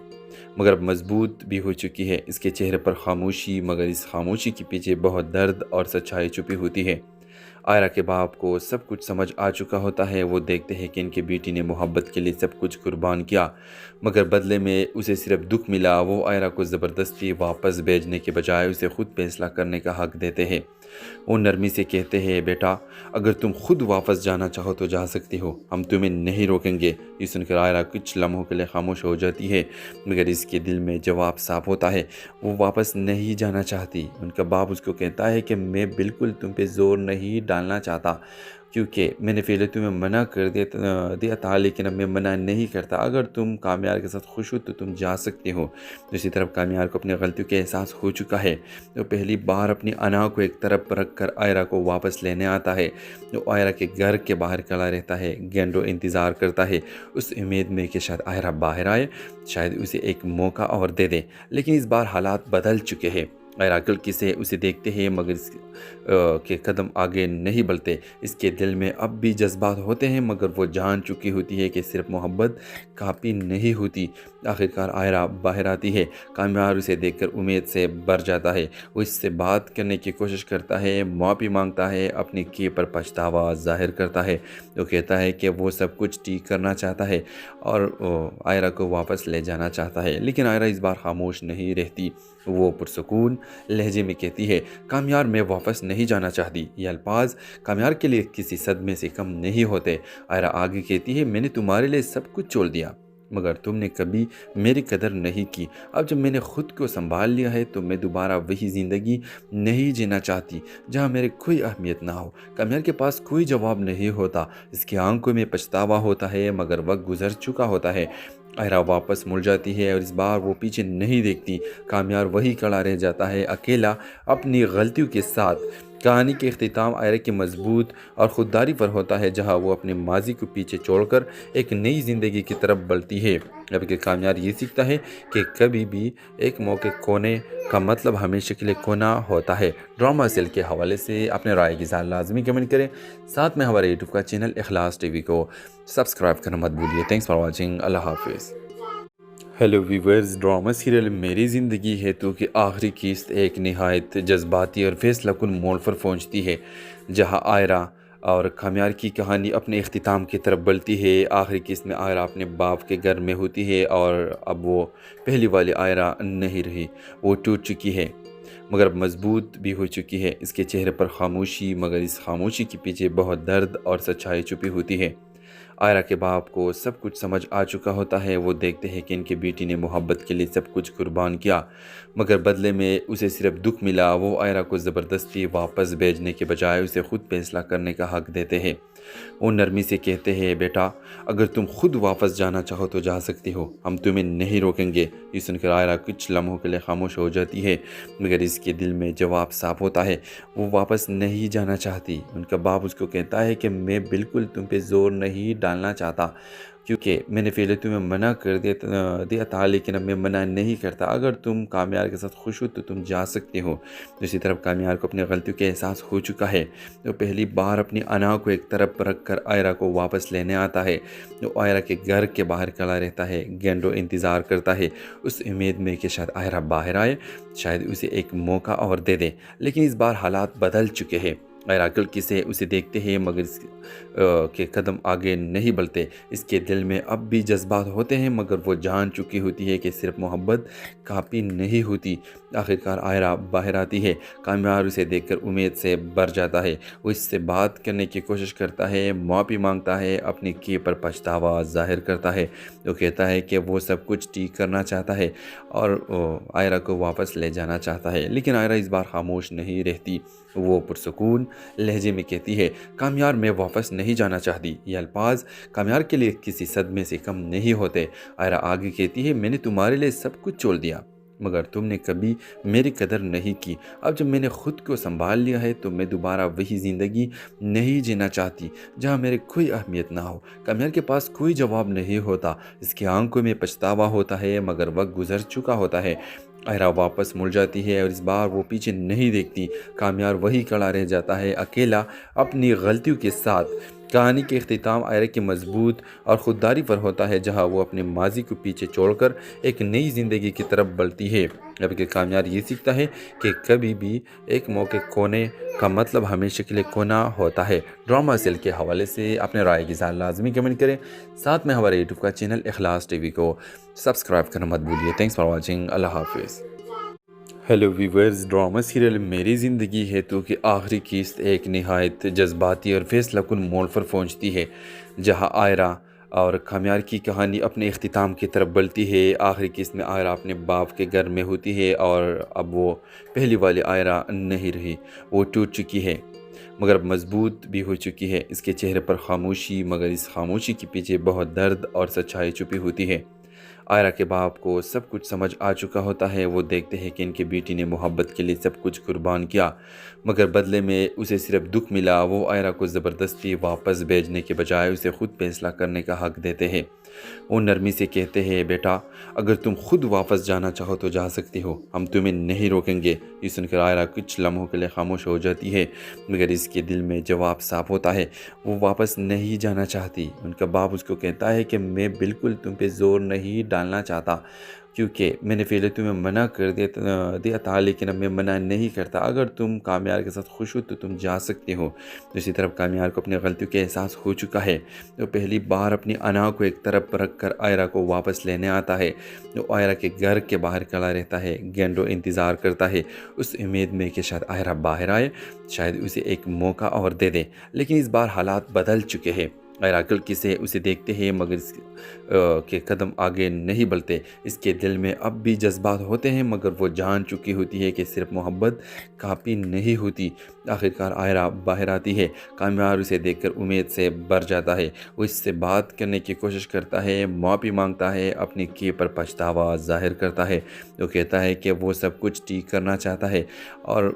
مگر اب مضبوط بھی ہو چکی ہے۔ اس کے چہرے پر خاموشی، مگر اس خاموشی کے پیچھے بہت درد اور سچائی چھپی ہوتی ہے۔ عائرہ کے باپ کو سب کچھ سمجھ آ چکا ہوتا ہے۔ وہ دیکھتے ہیں کہ ان کی بیٹی نے محبت کے لیے سب کچھ قربان کیا، مگر بدلے میں اسے صرف دکھ ملا۔ وہ عائرہ کو زبردستی واپس بھیجنے کے بجائے اسے خود فیصلہ کرنے کا حق دیتے ہیں۔ وہ نرمی سے کہتے ہیں، بیٹا اگر تم خود واپس جانا چاہو تو جا سکتی ہو، ہم تمہیں نہیں روکیں گے۔ یہ سن کر عائرہ کچھ لمحوں کے لیے خاموش ہو جاتی ہے، مگر اس کے دل میں جواب صاف ہوتا ہے، وہ واپس نہیں جانا چاہتی۔ ان کا باپ اس کو کہتا ہے کہ میں بالکل تم پہ زور نہیں ڈالنا چاہتا، کیونکہ میں نے پہلے تمہیں منع کر دیا تھا، لیکن اب میں منع نہیں کرتا۔ اگر تم کامیار کے ساتھ خوش ہو تو تم جا سکتے ہو۔ دوسری طرف کامیار کو اپنی غلطیوں کے احساس ہو چکا ہے۔ وہ پہلی بار اپنی انا کو ایک طرف رکھ کر عائرہ کو واپس لینے آتا ہے۔ وہ عائرہ کے گھر کے باہر کھڑا رہتا ہے، گینڈو انتظار کرتا ہے، اس امید میں کہ شاید عائرہ باہر آئے، شاید اسے ایک موقع اور دے دے۔ لیکن اس بار حالات بدل چکے ہیں۔ عائرہ کلکی سے اسے دیکھتے ہیں، مگر اس کے قدم آگے نہیں بڑھتے۔ اس کے دل میں اب بھی جذبات ہوتے ہیں، مگر وہ جان چکی ہوتی ہے کہ صرف محبت کافی نہیں ہوتی۔ آخرکار عائرہ باہر آتی ہے۔ کامیار اسے دیکھ کر امید سے بھر جاتا ہے۔ وہ اس سے بات کرنے کی کوشش کرتا ہے، معافی مانگتا ہے، اپنے کیے پر پچھتاوا ظاہر کرتا ہے۔ وہ کہتا ہے کہ وہ سب کچھ ٹھیک کرنا چاہتا ہے اور عائرہ کو واپس لے جانا چاہتا ہے، لیکن عائرہ اس بار خاموش نہیں رہتی۔ وہ پرسکون لہجے میں کہتی ہے، کامیار میں واپس نہیں جانا چاہتی۔ یہ الفاظ کامیار کے لیے کسی صدمے سے کم نہیں ہوتے۔ عائرہ آگے کہتی ہے، میں نے تمہارے لیے سب کچھ چھوڑ دیا، مگر تم نے کبھی میری قدر نہیں کی۔ اب جب میں نے خود کو سنبھال لیا ہے تو میں دوبارہ وہی زندگی نہیں جینا چاہتی جہاں میرے کوئی اہمیت نہ ہو۔ کامیار کے پاس کوئی جواب نہیں ہوتا، اس کی آنکھوں میں پچھتاوا ہوتا ہے، مگر وقت گزر چکا ہوتا ہے۔ عائرہ واپس مڑ جاتی ہے اور اس بار وہ پیچھے نہیں دیکھتی۔ کامیار وہی کھڑا رہ جاتا ہے، اکیلا، اپنی غلطیوں کے ساتھ۔ کہانی کے اختتام عائرہ کی مضبوط اور خودداری پر ہوتا ہے، جہاں وہ اپنے ماضی کو پیچھے چھوڑ کر ایک نئی زندگی کی طرف بڑھتی ہے۔ جبکہ کامیار یہ سیکھتا ہے کہ کبھی بھی ایک موقع کھونے کا مطلب ہمیشہ کے لیے کھونا ہوتا ہے۔ ڈرامہ سیل کے حوالے سے اپنے رائے کی اظہار لازمی کمنٹ کریں، ساتھ میں ہمارے یوٹیوب کا چینل اخلاص ٹی وی کو سبسکرائب کرنا مت بھولیے۔ تھینکس فار واچنگ، اللہ حافظ۔ ہیلو ویورز، ڈرامہ سیریل میری زندگی ہے تو کہ آخری قسط ایک نہایت جذباتی اور فیصلہ کن موڑ پر پہنچتی ہے، جہاں آئرہ اور کامیار کی کہانی اپنے اختتام کی طرف بڑھتی ہے۔ آخری قسط میں آئرہ اپنے باپ کے گھر میں ہوتی ہے اور اب وہ پہلی والی آئرہ نہیں رہی۔ وہ ٹوٹ چکی ہے مگر مضبوط بھی ہو چکی ہے۔ اس کے چہرے پر خاموشی، مگر اس خاموشی کے پیچھے بہت درد اور سچائی چھپی ہوتی ہے۔ آئرہ کے باپ کو سب کچھ سمجھ آ چکا ہوتا ہے۔ وہ دیکھتے ہیں کہ ان کی بیٹی نے محبت کے لیے سب کچھ قربان کیا، مگر بدلے میں اسے صرف دکھ ملا۔ وہ آئرہ کو زبردستی واپس بھیجنے کے بجائے اسے خود فیصلہ کرنے کا حق دیتے ہیں۔ وہ نرمی سے کہتے ہیں، بیٹا اگر تم خود واپس جانا چاہو تو جا سکتی ہو، ہم تمہیں نہیں روکیں گے۔ یہ سن کر آئرہ کچھ لمحوں کے لیے خاموش ہو جاتی ہے، مگر اس کے دل میں جواب صاف ہوتا ہے۔ وہ واپس نہیں جانا چاہتی۔ ان کا باپ اس کو کہتا ہے کہ میں بالکل تم پہ زور نہیں ڈالنا چاہتا، کیونکہ میں نے پہلے تمہیں منع کر دیا تھا، لیکن اب میں منع نہیں کرتا۔ اگر تم کامیار کے ساتھ خوش ہو تو تم جا سکتے ہو۔ دوسری طرف کامیار کو اپنی غلطیوں کا احساس ہو چکا ہے۔ وہ پہلی بار اپنی انا کو ایک طرف رکھ کر آئرہ کو واپس لینے آتا ہے۔ وہ آئرہ کے گھر کے باہر کھڑا رہتا ہے۔ گینڈو انتظار کرتا ہے، اس امید میں کہ شاید آئرہ باہر آئے، شاید اسے ایک موقع اور دے دے، لیکن اس بار حالات بدل چکے ہیں۔ آئرہ کلکی سے اسے دیکھتے ہیں مگر اس کے قدم آگے نہیں بڑھتے۔ اس کے دل میں اب بھی جذبات ہوتے ہیں، مگر وہ جان چکی ہوتی ہے کہ صرف محبت کافی نہیں ہوتی۔ آخرکار آئرہ باہر آتی ہے۔ کامیار اسے دیکھ کر امید سے بھر جاتا ہے۔ وہ اس سے بات کرنے کی کوشش کرتا ہے، معافی مانگتا ہے، اپنے کیے پر پچھتاوا ظاہر کرتا ہے۔ وہ کہتا ہے کہ وہ سب کچھ ٹھیک کرنا چاہتا ہے اور آئرہ کو واپس لے جانا چاہتا ہے، لیکن آئرہ اس بار خاموش نہیں رہتی۔ وہ پرسکون لہجے میں کہتی ہے، کامیار میں واپس نہیں جانا چاہتی۔ یہ الفاظ کامیار کے لیے کسی صدمے سے کم نہیں ہوتے۔ آئرہ آگے کہتی ہے، میں نے تمہارے لیے سب کچھ چھوڑ دیا، مگر تم نے کبھی میری قدر نہیں کی۔ اب جب میں نے خود کو سنبھال لیا ہے تو میں دوبارہ وہی زندگی نہیں جینا چاہتی جہاں میری کوئی اہمیت نہ ہو۔ کامیار کے پاس کوئی جواب نہیں ہوتا۔ اس کی آنکھوں میں پچھتاوا ہوتا ہے، مگر وقت گزر چکا ہوتا ہے۔ آئرہ واپس مڑ جاتی ہے اور اس بار وہ پیچھے نہیں دیکھتی۔ کامیار وہی کھڑا رہ جاتا ہے، اکیلا، اپنی غلطیوں کے ساتھ۔ کہانی کے اختتام آئرہ کی مضبوط اور خودداری پر ہوتا ہے، جہاں وہ اپنے ماضی کو پیچھے چھوڑ کر ایک نئی زندگی کی طرف بڑھتی ہے۔ جبکہ کامیار یہ سیکھتا ہے کہ کبھی بھی ایک موقع کھونے کا مطلب ہمیشہ کے لیے کھونا ہوتا ہے۔ ڈرامہ سیل کے حوالے سے اپنے رائے کی اظہار لازمی کمنٹ کریں، ساتھ میں ہمارے یوٹیوب کا چینل اخلاص ٹی وی کو سبسکرائب کرنا مت بھولیے۔ تھینکس فار واچنگ، اللہ حافظ۔ ہیلو ویورز، ڈرامہ سیریل میری زندگی ہے تو کہ آخری قسط ایک نہایت جذباتی اور فیصلہ کن موڑ پر پہنچتی ہے، جہاں آئرہ اور کامیار کی کہانی اپنے اختتام کی طرف بڑھتی ہے۔ آخری قسط میں آئرہ اپنے باپ کے گھر میں ہوتی ہے اور اب وہ پہلی والی آئرہ نہیں رہی۔ وہ ٹوٹ چکی ہے مگر مضبوط بھی ہو چکی ہے۔ اس کے چہرے پر خاموشی، مگر اس خاموشی کے پیچھے بہت درد اور سچائی چھپی ہوتی ہے۔ آئرہ کے باپ کو سب کچھ سمجھ آ چکا ہوتا ہے۔ وہ دیکھتے ہیں کہ ان کی بیٹی نے محبت کے لیے سب کچھ قربان کیا، مگر بدلے میں اسے صرف دکھ ملا۔ وہ آئرہ کو زبردستی واپس بھیجنے کے بجائے اسے خود فیصلہ کرنے کا حق دیتے ہیں۔ وہ نرمی سے کہتے ہیں، بیٹا اگر تم خود واپس جانا چاہو تو جا سکتی ہو، ہم تمہیں نہیں روکیں گے۔ یہ سن کر آئرہ کچھ لمحوں کے لیے خاموش ہو جاتی ہے، مگر اس کے دل میں جواب صاف ہوتا ہے۔ وہ واپس نہیں جانا چاہتی۔ ان کا باپ اس کو کہتا ہے کہ میں بالکل تم پہ زور نہیں ڈالنا چاہتا، کیونکہ میں نے پہلے تمہیں منع کر دیا تھا، لیکن اب میں منع نہیں کرتا۔ اگر تم کامیار کے ساتھ خوش ہو تو تم جا سکتے ہو۔ دوسری طرف کامیار کو اپنی غلطیوں کا احساس ہو چکا ہے۔ وہ پہلی بار اپنی انا کو ایک طرف رکھ کر آئرہ کو واپس لینے آتا ہے۔ وہ آئرہ کے گھر کے باہر کھڑا رہتا ہے۔ گینڈو انتظار کرتا ہے، اس امید میں کہ شاید آئرہ باہر آئے، شاید اسے ایک موقع اور دے دے، لیکن اس بار حالات بدل چکے ہیں۔ آئرہ کلکی سے اسے دیکھتے ہیں مگر اس کے قدم آگے نہیں بڑھتے۔ اس کے دل میں اب بھی جذبات ہوتے ہیں، مگر وہ جان چکی ہوتی ہے کہ صرف محبت کافی نہیں ہوتی۔ آخرکار آئرہ باہر آتی ہے۔ کامیار اسے دیکھ کر امید سے بھر جاتا ہے۔ وہ اس سے بات کرنے کی کوشش کرتا ہے، معافی مانگتا ہے، اپنے کیے پر پچھتاوا ظاہر کرتا ہے۔ وہ کہتا ہے کہ وہ سب کچھ ٹھیک کرنا چاہتا ہے اور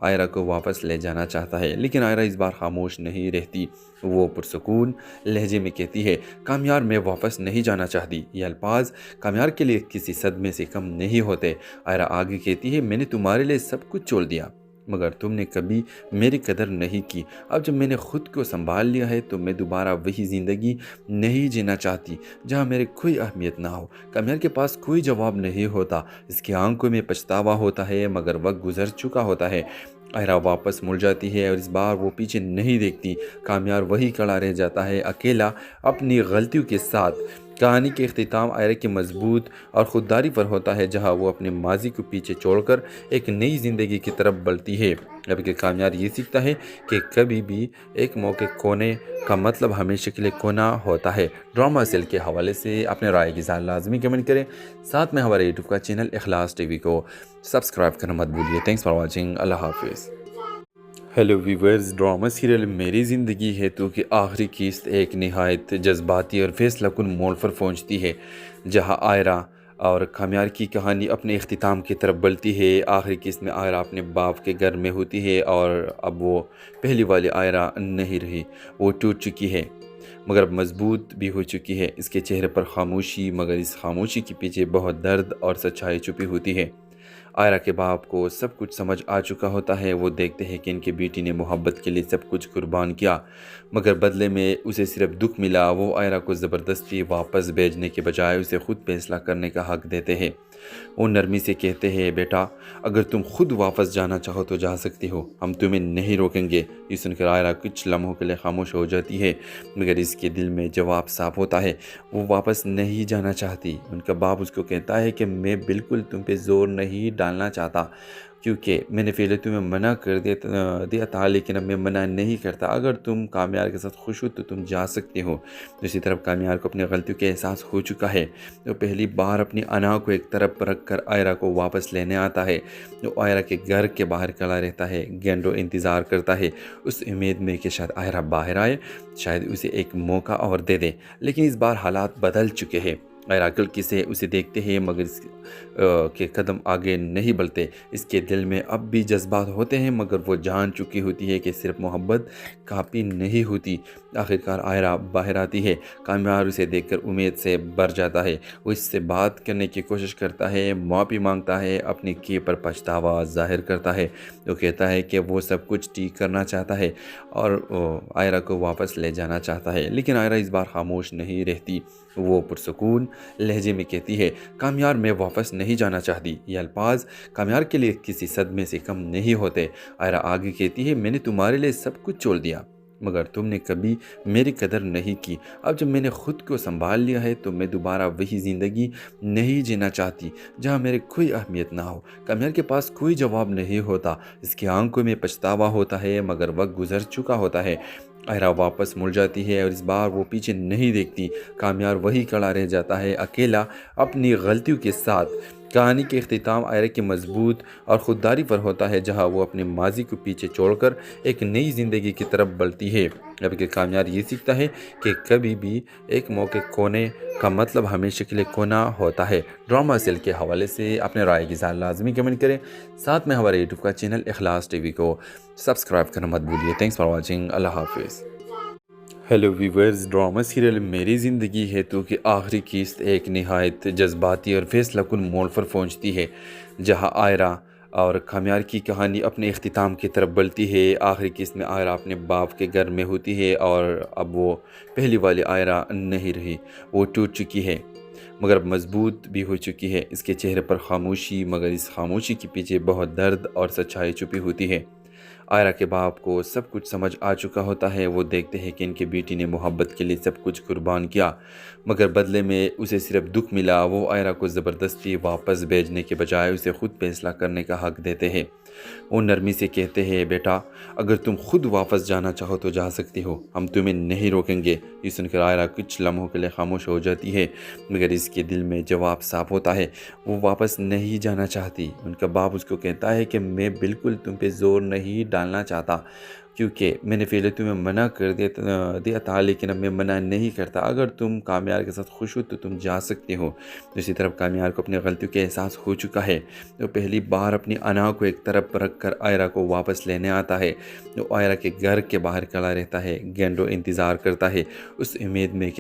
آئرہ کو واپس لے جانا چاہتا ہے، لیکن آئرہ اس بار خاموش نہیں رہتی۔ وہ پرسکون لہجے میں کہتی ہے، کامیار میں واپس نہیں جانا چاہتی۔ یہ الفاظ کامیار کے لیے کسی صدمے سے کم نہیں ہوتے۔ آئرہ آگے کہتی ہے، میں نے تمہارے لیے سب کچھ چھوڑ دیا، مگر تم نے کبھی میری قدر نہیں کی۔ اب جب میں نے خود کو سنبھال لیا ہے تو میں دوبارہ وہی زندگی نہیں جینا چاہتی جہاں میرے کوئی اہمیت نہ ہو۔ کامیار کے پاس کوئی جواب نہیں ہوتا، اس کی آنکھوں میں پچھتاوا ہوتا ہے، مگر وقت گزر چکا ہوتا ہے۔ آئرا واپس مڑ جاتی ہے اور اس بار وہ پیچھے نہیں دیکھتی۔ کامیار وہی کھڑا رہ جاتا ہے، اکیلا، اپنی غلطیوں کے ساتھ۔ کہانی کے اختتام آئرا کی مضبوط اور خودداری پر ہوتا ہے، جہاں وہ اپنے ماضی کو پیچھے چھوڑ کر ایک نئی زندگی کی طرف بڑھتی ہے۔ جبکہ کامیار یہ سیکھتا ہے کہ کبھی بھی ایک موقع کھونے کا مطلب ہمیشہ کے لیے کھونا ہوتا ہے۔ ڈرامہ سیل کے حوالے سے اپنے رائے کی اظہار لازمی کمنٹ کریں، ساتھ میں ہمارے یوٹیوب کا چینل اخلاص ٹی وی کو سبسکرائب کرنا مت بھولیے۔ تھینکس فار واچنگ، اللہ حافظ۔ ہیلو ویورز، ڈرامہ سیریل میری زندگی ہے تو کہ آخری قسط ایک نہایت جذباتی اور فیصلہ کن موڑ پر پہنچتی ہے، جہاں آئرا اور کامیار کی کہانی اپنے اختتام کی طرف بڑھتی ہے۔ آخری قسط میں آئرا اپنے باپ کے گھر میں ہوتی ہے اور اب وہ پہلی والی آئرا نہیں رہی۔ وہ ٹوٹ چکی ہے مگر مضبوط بھی ہو چکی ہے۔ اس کے چہرے پر خاموشی، مگر اس خاموشی کے پیچھے بہت درد اور سچائی چھپی ہوتی ہے۔ آئرا کے باپ کو سب کچھ سمجھ آ چکا ہوتا ہے۔ وہ دیکھتے ہیں کہ ان کی بیٹی نے محبت کے لیے سب کچھ قربان کیا، مگر بدلے میں اسے صرف دکھ ملا۔ وہ آئرا کو زبردستی واپس بھیجنے کے بجائے اسے خود فیصلہ کرنے کا حق دیتے ہیں۔ وہ نرمی سے کہتے ہیں، بیٹا اگر تم خود واپس جانا چاہو تو جا سکتی ہو، ہم تمہیں نہیں روکیں گے۔ یہ سن کر آئرا کچھ لمحوں کے لیے خاموش ہو جاتی ہے، مگر اس کے دل میں جواب صاف ہوتا ہے، وہ واپس نہیں جانا چاہتی۔ ان کا باپ اس کو کہتا ہے کہ میں بالکل تم پہ زور نہیں ڈالنا چاہتا، کیونکہ میں نے پہلے تمہیں منع کر دیا تھا، لیکن اب میں منع نہیں کرتا۔ اگر تم کامیار کے ساتھ خوش ہو تو تم جا سکتے ہو۔ دوسری طرف کامیار کو اپنی غلطیوں کا احساس ہو چکا ہے۔ وہ پہلی بار اپنی انا کو ایک طرف رکھ کر آئرا کو واپس لینے آتا ہے۔ وہ آئرا کے گھر کے باہر کھڑا رہتا ہے، گینڈو انتظار کرتا ہے، اس امید میں کہ شاید آئرا باہر آئے، شاید اسے ایک موقع اور دے دے۔ لیکن اس بار حالات بدل چکے ہیں۔ آئرا کلکی سے اسے دیکھتے ہیں، مگر اس کے قدم آگے نہیں بڑھتے۔ اس کے دل میں اب بھی جذبات ہوتے ہیں، مگر وہ جان چکی ہوتی ہے کہ صرف محبت کافی نہیں ہوتی۔ آخرکار آئرا باہر آتی ہے۔ کامیار اسے دیکھ کر امید سے بھر جاتا ہے۔ وہ اس سے بات کرنے کی کوشش کرتا ہے، معافی مانگتا ہے، اپنے کیے پر پچھتاوا ظاہر کرتا ہے۔ وہ کہتا ہے کہ وہ سب کچھ ٹھیک کرنا چاہتا ہے اور آئرا کو واپس لے جانا چاہتا ہے، لیکن آئرا اس بار خاموش نہیں رہتی۔ وہ پرسکون لہجے میں کہتی ہے، کامیار میں واپس نہیں جانا چاہتی۔ یہ الفاظ کامیار کے لیے کسی صدمے سے کم نہیں ہوتے۔ آئرا آگے کہتی ہے، میں نے تمہارے لیے سب کچھ چھوڑ دیا، مگر تم نے کبھی میری قدر نہیں کی۔ اب جب میں نے خود کو سنبھال لیا ہے تو میں دوبارہ وہی زندگی نہیں جینا چاہتی جہاں میرے کوئی اہمیت نہ ہو۔ کامیار کے پاس کوئی جواب نہیں ہوتا، اس کی آنکھوں میں پچھتاوا ہوتا ہے، مگر وقت گزر چکا ہوتا ہے۔ آئرا واپس مڑ جاتی ہے اور اس بار وہ پیچھے نہیں دیکھتی۔ کامیار وہی کھڑا رہ جاتا ہے، اکیلا، اپنی غلطیوں کے ساتھ۔ کہانی کے اختتام آئرا کی مضبوط اور خودداری پر ہوتا ہے، جہاں وہ اپنے ماضی کو پیچھے چھوڑ کر ایک نئی زندگی کی طرف بڑھتی ہے۔ جبکہ کامیار یہ سیکھتا ہے کہ کبھی بھی ایک موقع کھونے کا مطلب ہمیشہ کے لیے کھونا ہوتا ہے۔ ڈرامہ سیل کے حوالے سے اپنے رائے کی اظہار لازمی کمنٹ کریں، ساتھ میں ہمارے یوٹیوب کا چینل اخلاص ٹی وی کو سبسکرائب کرنا مت بھولیے۔ تھینکس فار واچنگ، اللہ حافظ۔ ہیلو ویورز، ڈرامہ سیریل میری زندگی ہے تو کہ آخری قسط ایک نہایت جذباتی اور فیصلہ کن موڑ پر پہنچتی ہے، جہاں آئرا اور کامیار کی کہانی اپنے اختتام کی طرف بڑھتی ہے۔ آخری قسط میں آئرا اپنے باپ کے گھر میں ہوتی ہے اور اب وہ پہلی والی آئرا نہیں رہی۔ وہ ٹوٹ چکی ہے مگر مضبوط بھی ہو چکی ہے۔ اس کے چہرے پر خاموشی، مگر اس خاموشی کے پیچھے بہت درد اور سچائی چھپی ہوتی ہے۔ آئرا کے باپ کو سب کچھ سمجھ آ چکا ہوتا ہے۔ وہ دیکھتے ہیں کہ ان کی بیٹی نے محبت کے لیے سب کچھ قربان کیا، مگر بدلے میں اسے صرف دکھ ملا۔ وہ آئرا کو زبردستی واپس بھیجنے کے بجائے اسے خود فیصلہ کرنے کا حق دیتے ہیں۔ وہ نرمی سے کہتے ہیں، بیٹا اگر تم خود واپس جانا چاہو تو جا سکتی ہو، ہم تمہیں نہیں روکیں گے۔ یہ سن کر آئرا کچھ لمحوں کے لیے خاموش ہو جاتی ہے، مگر اس کے دل میں جواب صاف ہوتا ہے، وہ واپس نہیں جانا چاہتی۔ ان کا باپ اس کو کہتا ہے کہ میں بالکل تم پہ زور نہیں ڈالنا چاہتا، کیونکہ میں نے پہلے تمہیں منع کر دیا تھا، لیکن اب میں منع نہیں کرتا۔ اگر تم کامیار کے ساتھ خوش ہو تو تم جا سکتے ہو۔ دوسری طرف کامیار کو اپنی غلطیوں کا احساس ہو چکا ہے۔ وہ پہلی بار اپنی انا کو ایک طرف رکھ کر آئرا کو واپس لینے آتا ہے۔ وہ آئرا کے گھر کے باہر کھڑا رہتا ہے، گینڈو انتظار کرتا ہے، اس امید میں کہ